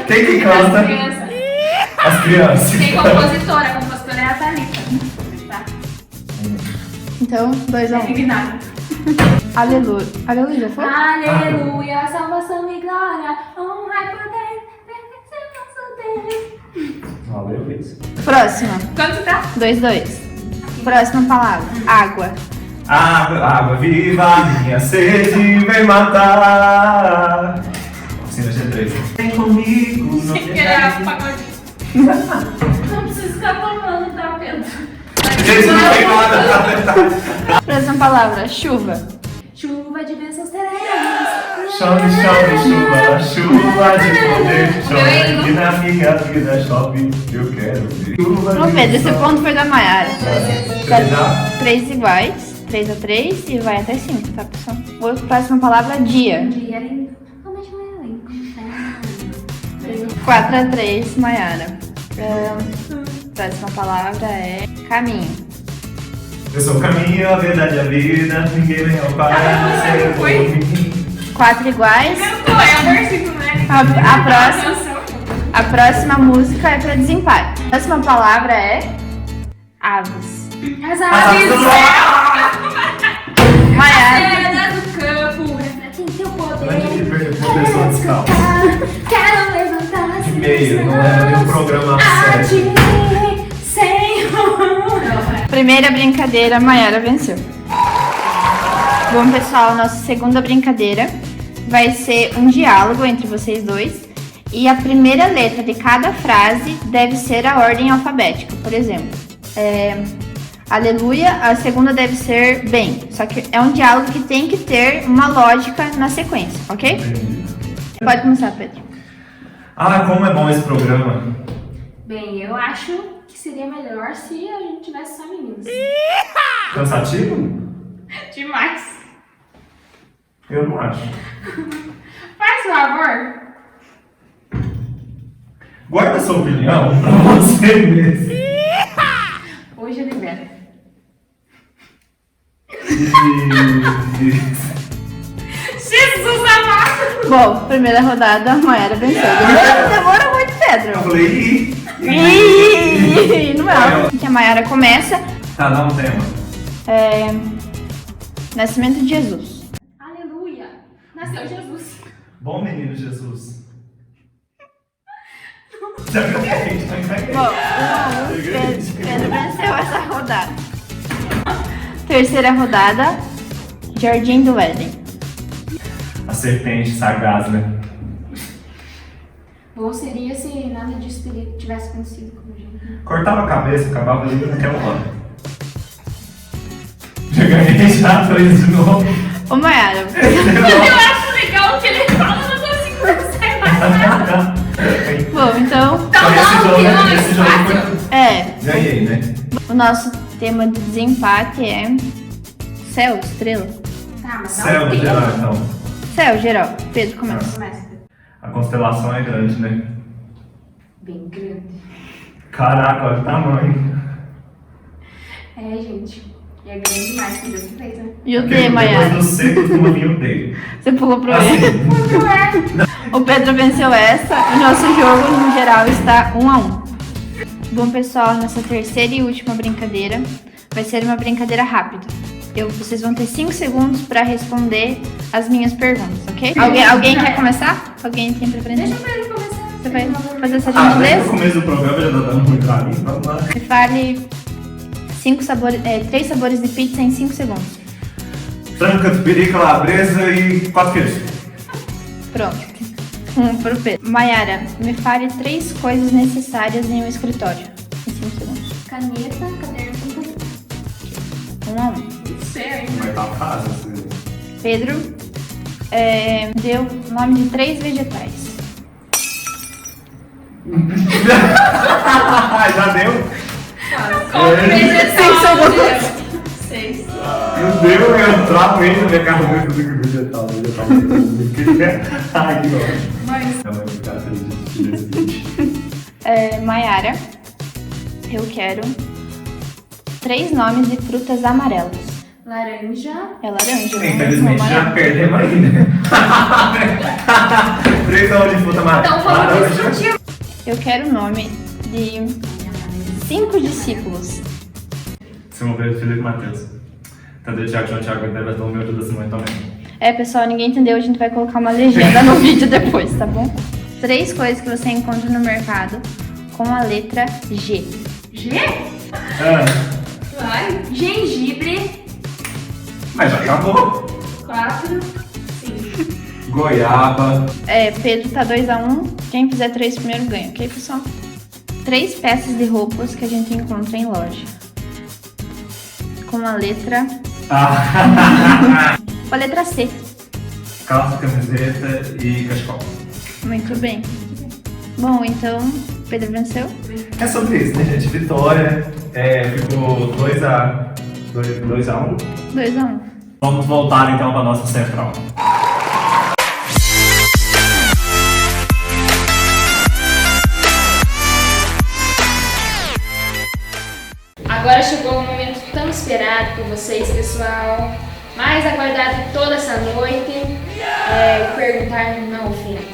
Quem que canta? As crianças. Tem compositora, a compositora é a Thalita. Tá? Então, 2-1. Indignado. Aleluia. Aleluia, já foi? Aleluia, salvação e glória, honra e poder, perfeição nosso Deus. Valeu, Luiz. Próxima. Quanto tá? 2-2. Próxima palavra. Água. Água viva, minha sede vem matar. Oficina G3. Vem comigo, não Sem querer pagodinho. Não precisa ficar tomando, tá, Pedro? Gente, não tem nada. Próxima palavra. Chuva. Chuva de bênçãos teremos. Chove, chove, chuva, chuva de poder. Chove que na minha vida chove, eu quero ver. Ô Pedro, esse ponto foi da Mayara. Tá. 3 iguais. 3-3 e vai até 5, tá, pessoal? Outra próxima palavra. Dia. Dia lindo. Como é que é lindo? 4-3, Mayara. Próxima palavra é caminho. Eu sou o caminho, a verdade e a vida. Ninguém vem ao Pai, sem por mim. 4 iguais. Cantou, é o versículo, né? A próxima música é pra desempate. A próxima palavra é aves. As aves do Mayara. Pedras do campo, refletem teu poder. Antes de perder por pessoa descalça. Quero levantar as Que meio, não é nenhum programa a sério. ti, Senhor. Primeira brincadeira, Mayara venceu. Bom, pessoal, nossa segunda brincadeira vai ser um diálogo entre vocês dois. E a primeira letra de cada frase deve ser a ordem alfabética. Por exemplo, aleluia, a segunda deve ser bem. Só que é um diálogo que tem que ter uma lógica na sequência, ok? Entendi. Pode começar, Pedro. Ah, como é bom esse programa. Bem, eu acho que seria melhor se a gente tivesse só meninos. Cansativo? Demais. Eu não acho. Faz favor. Guarda sua opinião pra você mesmo. Hoje eu libero. Jesus amado! Bom, primeira rodada, a Mayara venceu. Demora muito, Pedro. Eu falei, Não é. Que a Mayara começa. Tá, dá um tema. Nascimento de Jesus. Aleluia! Nasceu Jesus. Bom menino Jesus. Já ganhei, já ganhei. Bom, Pedro venceu essa rodada. Terceira rodada, Jardim do Éden. A serpente sagaz, né? Bom seria se nada disso tivesse acontecido com a gente. Cortava a cabeça, acabava ali naquela hora. Já ganhei já, 3 de novo. Ô, Mayara. Eu acho legal que ele fala, eu não consigo pensar em mais nada. Bom, então, Então Esse jogo foi... Ganhei, né? o nosso tema de desempate é céu, estrela. Tá, mas Céu dá um geral, tempo. então. Céu, geral. Pedro, começa. Começa. A constelação é grande, né? Bem grande. Caraca, olha o tamanho. É, gente. E é grande demais, que Deus que fez, né? E o D, Depois Mayara? do seco do maninho dele. Você pulou pro E. Assim, Muito é. O Pedro venceu essa e nosso jogo, no geral, está 1-1. Bom, pessoal, nossa terceira e última brincadeira vai ser uma brincadeira rápida. Vocês vão ter 5 segundos para responder as minhas perguntas, ok? Alguém quer começar? Alguém tem preferência? Deixa o Pedro começar. Você vai fazer essa desde gentileza? o começo do programa já tá dando muito pra mim, vamos lá. Me fale 3 sabores de pizza em 5 segundos. Frango, catupiry, calabresa e 4 queijos. Pronto. Pro Pedro. Mayara, me fale 3 coisas necessárias em um escritório. Em 5 segundos. Caneta, caderno e computador. 1-1. Não sei. Mas tá fácil assim. Pedro, deu o nome de 3 vegetais. Já deu? Como vegetal, Deus. 6. Meu Deus, eu travo ainda na minha cabeça do que vegetal. Ai, que ótimo. Mas... Ela vai ficar feliz de esse vídeo. Mayara, eu quero 3 nomes de frutas amarelas. Laranja. É laranja, né? Infelizmente já perdemos aí, né? 3 nomes de fruta amarela. Então vamos discutir. Eu quero o nome de 5 discípulos. Simão Pedro, Felipe Matheus. Cadê o Thiago? João Thiago deve dar o meu ajuda assim também. Pessoal, ninguém entendeu, a gente vai colocar uma legenda no vídeo depois, tá bom? 3 coisas que você encontra no mercado com a letra G. G? Vai. Gengibre. Mas já acabou. 4, 5. Goiaba. Pedro tá 2-1. Quem fizer 3 primeiro ganha, ok, pessoal? 3 peças de roupas que a gente encontra em loja. Com a letra... Com a letra C. Calça, camiseta e cachecol. Muito bem. Bom, então, Pedro venceu. É sobre isso, né, gente? Vitória. Ficou 2-1. 2-1. Vamos voltar então para nossa central. Agora chegou o momento tão esperado por vocês, pessoal. Mais aguardado toda essa noite. Perguntar não ofende.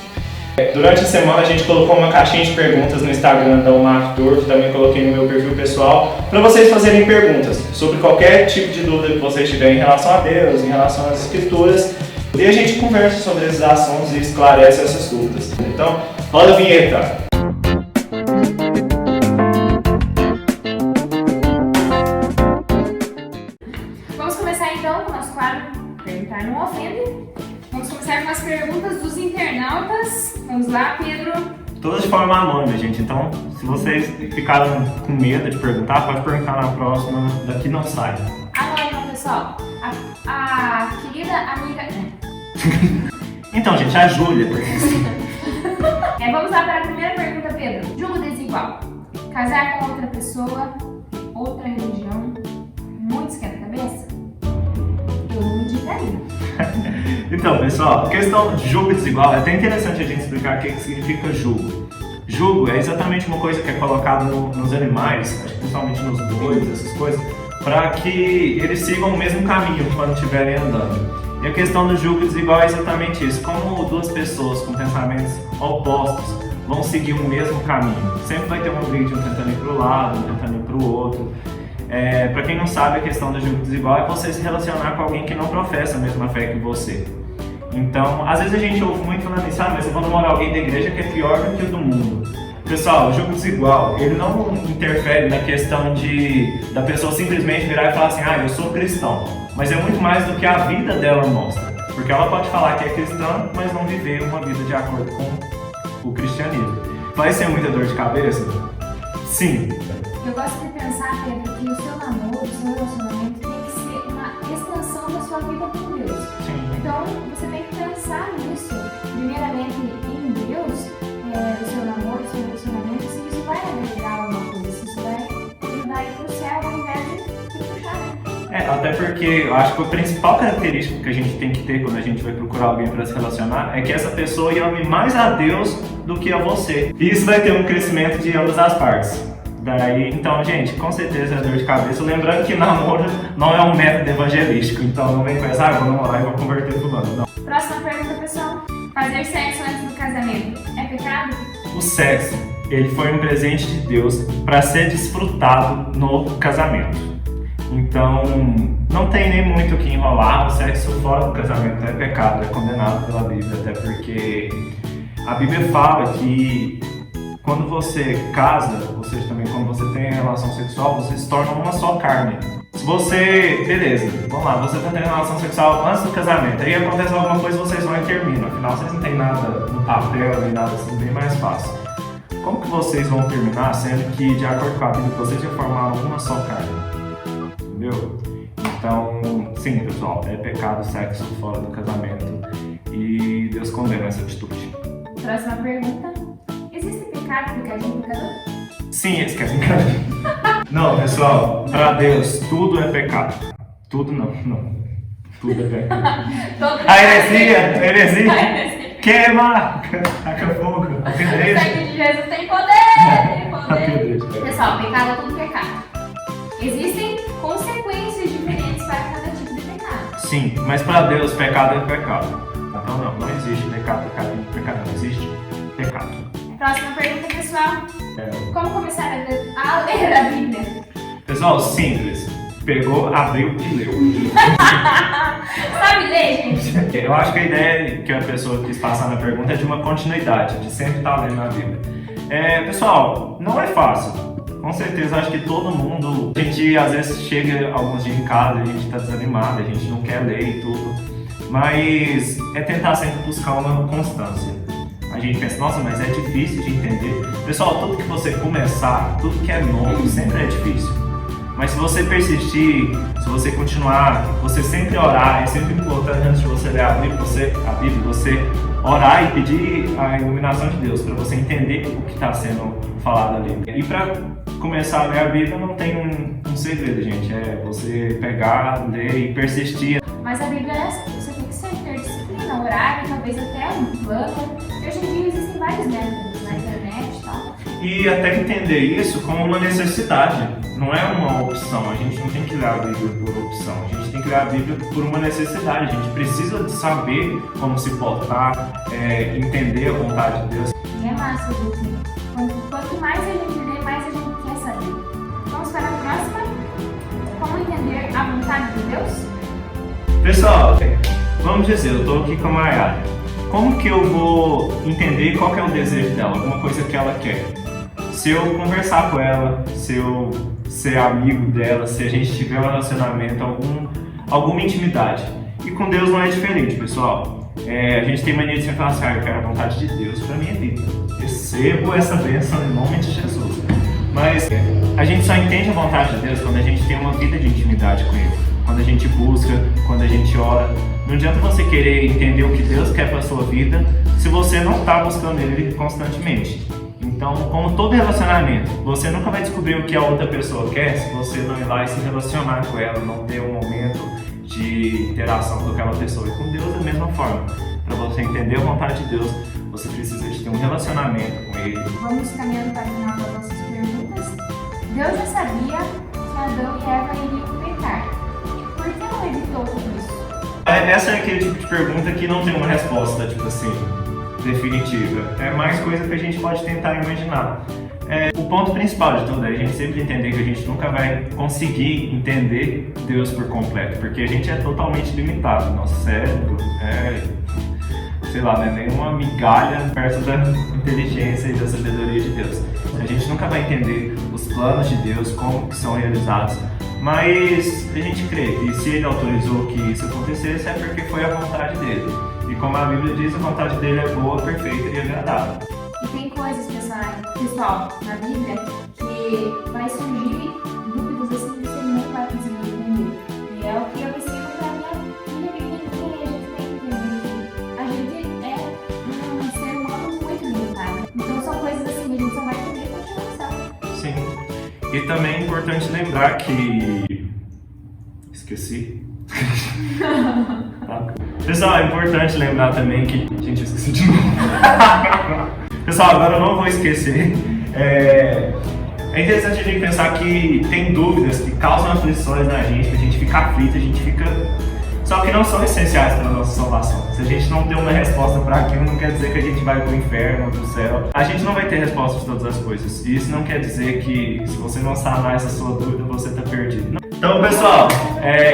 Durante a semana a gente colocou uma caixinha de perguntas no Instagram da UMAP Dorf, também coloquei no meu perfil pessoal, para vocês fazerem perguntas sobre qualquer tipo de dúvida que vocês tiverem em relação a Deus, em relação às escrituras, e a gente conversa sobre esses assuntos e esclarece essas dúvidas. Então, roda a vinheta! Vamos começar então com o nosso quadro Perguntar não ofende. Vamos começar com as perguntas dos internautas. Vamos lá, Pedro. Todas de forma anônima, gente. Então, se vocês ficaram com medo de perguntar, pode perguntar na próxima, daqui não sai. Anônimo, pessoal. A querida amiga... Então, gente, a Júlia. Vamos lá para a primeira pergunta, Pedro. Julgo desigual. Casar com outra pessoa, outra religião, muito esquenta-cabeça? Eu não me digaria. Então, pessoal, a questão de julgo desigual é até interessante a gente explicar o que significa julgo. Julgo é exatamente uma coisa que é colocada nos animais, acho que principalmente nos bois, essas coisas, para que eles sigam o mesmo caminho quando estiverem andando. E a questão do julgo desigual é exatamente isso. Como duas pessoas com pensamentos opostos vão seguir o mesmo caminho. Sempre vai ter uma briga de um tentando ir para o lado, um tentando ir para o outro. Para quem não sabe, a questão do julgo desigual é você se relacionar com alguém que não professa a mesma fé que você. Então, às vezes a gente ouve muito falando isso, mas eu vou namorar alguém da igreja que é pior do que o do mundo. Pessoal, o julgo desigual, ele não interfere na questão da pessoa simplesmente virar e falar assim, eu sou cristão. Mas é muito mais do que a vida dela mostra. Porque ela pode falar que é cristã, mas não viver uma vida de acordo com o cristianismo. Vai ser muita dor de cabeça? Sim. Eu gosto de pensar, Pedro, que o seu namoro, o seu relacionamento tem que ser uma extensão da sua vida com Deus. Sim. Então, você tem que pensar nisso, primeiramente em Deus, o seu namoro, o seu relacionamento, se isso vai agregar alguma coisa, se isso vai ajudar a ir pro céu ao invés de puxar, né? Até porque eu acho que a principal característica que a gente tem que ter quando a gente vai procurar alguém para se relacionar é que essa pessoa ame mais a Deus do que a você. E isso vai ter um crescimento de ambas as partes. Então, gente, com certeza é dor de cabeça. Lembrando que namoro não é um método evangelístico, então não vem pensar, vou namorar e vou converter fulano, não. Próxima pergunta, pessoal. Fazer sexo antes do casamento é pecado? O sexo, ele foi um presente de Deus para ser desfrutado no casamento. Então, não tem nem muito o que enrolar. O sexo fora do casamento é pecado, é condenado pela Bíblia, até porque a Bíblia fala que quando você casa, ou seja, também quando você tem relação sexual, você se torna uma só carne. Se você, beleza, vamos lá, você tá tendo relação sexual antes do casamento, aí acontece alguma coisa, vocês vão e terminam. Afinal, vocês não têm nada no papel, nem nada assim, bem mais fácil. Como que vocês vão terminar, sendo que, de acordo com a Bíblia, vocês já formaram uma só carne? Entendeu? Então, sim, pessoal, é pecado o sexo fora do casamento e Deus condena essa atitude. Próxima pergunta. Existe pecado pecadinho pecador? Sim, eles querem Não, pessoal, pra Deus, tudo é pecado. Tudo não. Tudo é pecado. A heresia, queima, taca fogo, O apedreja. sangue de Jesus tem poder, Apedreja. Pessoal, pecado é tudo pecado. Existem consequências diferentes para cada tipo de pecado. Sim, mas pra Deus, pecado é pecado. Então não existe pecado, não existe pecado. Próxima pergunta, pessoal. Como começar a ler a Bíblia? Pessoal, simples. pegou, abriu e leu. Sabe ler, gente? Eu acho que a ideia que a pessoa quis passar na pergunta é de uma continuidade, de sempre estar lendo a Bíblia. Pessoal, não é fácil. Com certeza, acho que todo mundo, a gente às vezes chega alguns dias em casa, a gente está desanimado, a gente não quer ler e tudo, mas é tentar sempre buscar uma constância. A gente pensa, nossa, mas é difícil de entender. Pessoal, tudo que você começar, tudo que é novo, sempre é difícil. Mas se você persistir, se você continuar, você sempre orar, é sempre importante antes de você ler a Bíblia, você orar e pedir a iluminação de Deus, para você entender o que está sendo falado ali. E para começar a ler a Bíblia não tem um segredo, gente, é você pegar, ler e persistir. Mas a Bíblia é assim, você tem que ter disciplina, horário, talvez até um plano. E hoje em dia existem vários métodos na internet e tal. E até entender isso como uma necessidade, não é uma opção. A gente não tem que ler a Bíblia por opção, a gente tem que ler a Bíblia por uma necessidade. A gente precisa de saber como se portar, entender a vontade de Deus. E é massa, gente. Quanto mais a gente lê, mais a gente quer saber. Vamos para a próxima. Como entender a vontade de Deus? Pessoal, vamos dizer, eu estou aqui com a Mayara. Como que eu vou entender qual que é o desejo dela, alguma coisa que ela quer? Se eu conversar com ela, se eu ser amigo dela, se a gente tiver um relacionamento, alguma intimidade. E com Deus não é diferente, pessoal. A gente tem mania de sempre falar assim, eu quero a vontade de Deus para minha vida. Recebo essa bênção em nome de Jesus. Mas a gente só entende a vontade de Deus quando a gente tem uma vida de intimidade com Ele. Quando a gente busca, quando a gente ora. Não adianta você querer entender o que Deus quer para a sua vida se você não está buscando Ele constantemente. Então, como todo relacionamento, você nunca vai descobrir o que a outra pessoa quer se você não ir lá e se relacionar com ela, não ter um momento de interação com aquela pessoa. E com Deus da mesma forma. Para você entender a vontade de Deus, você precisa de ter um relacionamento com Ele. Vamos caminhando para o final das nossas perguntas. Deus já sabia que Adão e Eva iriam pecar. Por que não evitou tudo isso? Essa é aquele tipo de pergunta que não tem uma resposta, tipo assim, definitiva. É mais coisa que a gente pode tentar imaginar. O ponto principal de tudo é a gente sempre entender que a gente nunca vai conseguir entender Deus por completo, porque a gente é totalmente limitado. Nosso cérebro não é nem uma migalha perto da inteligência e da sabedoria de Deus. A gente nunca vai entender os planos de Deus, como que são realizados, mas a gente crê que se Ele autorizou que isso acontecesse é porque foi a vontade dele. E como a Bíblia diz, a vontade dele é boa, perfeita e agradável. E tem coisas, pessoal, na Bíblia que vai surgir dúvidas assim que você não vai conseguir entender. E é o que eu ensino pra minha filha pequenininha, e a gente tem que entender que a gente é um ser humano muito limitado. Então são coisas assim que a gente só vai entender com a continuação. Sim. E também é importante lembrar que... Esqueci. Pessoal, é importante lembrar também que... Gente, eu esqueci de novo. Pessoal, agora eu não vou esquecer. É interessante a gente pensar que tem dúvidas que causam aflições na gente, que a gente fica aflito, a gente fica... Só que não são essenciais para a nossa salvação. Se a gente não tem uma resposta para aquilo, não quer dizer que a gente vai para o inferno ou para o céu. A gente não vai ter resposta de todas as coisas. E isso não quer dizer que se você não sanar essa sua dúvida, você está perdido. Então, pessoal,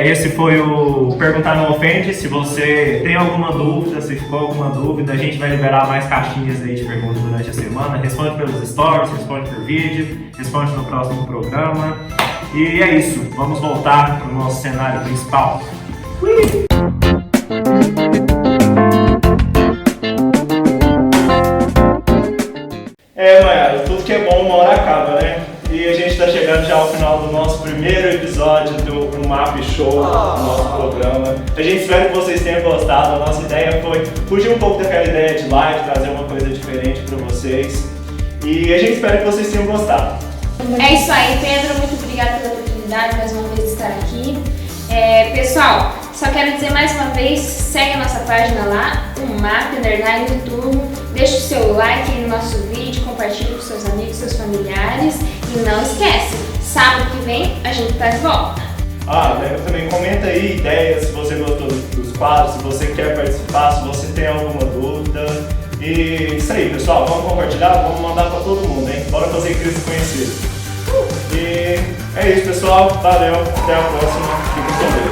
esse foi o Perguntar Não Ofende. Se você tem alguma dúvida, se ficou alguma dúvida, a gente vai liberar mais caixinhas aí de perguntas durante a semana. Responde pelos stories, responde por vídeo, responde no próximo programa. E é isso, vamos voltar para o nosso cenário principal. Mayara, tudo que é bom uma hora acaba, né? E a gente está chegando já ao final do nosso primeiro episódio do Map Show, do nosso programa. A gente espera que vocês tenham gostado. A nossa ideia foi fugir um pouco daquela ideia de live, trazer uma coisa diferente para vocês. E a gente espera que vocês tenham gostado. É isso aí, Pedro. Muito obrigada pela oportunidade mais uma vez de estar aqui. Pessoal, só quero dizer mais uma vez, segue a nossa página lá, o MAP _ Turno. Deixe o seu like aí no nosso vídeo, compartilhe com seus amigos, seus familiares. E não esquece, sábado que vem a gente tá de volta. Também comenta aí ideias, se você gostou dos quadros, se você quer participar, se você tem alguma dúvida. E isso aí, pessoal, vamos compartilhar, vamos mandar pra todo mundo, hein? Bora fazer Cristo conhecido. E é isso, pessoal. Valeu, até a próxima. Fiquem com Deus.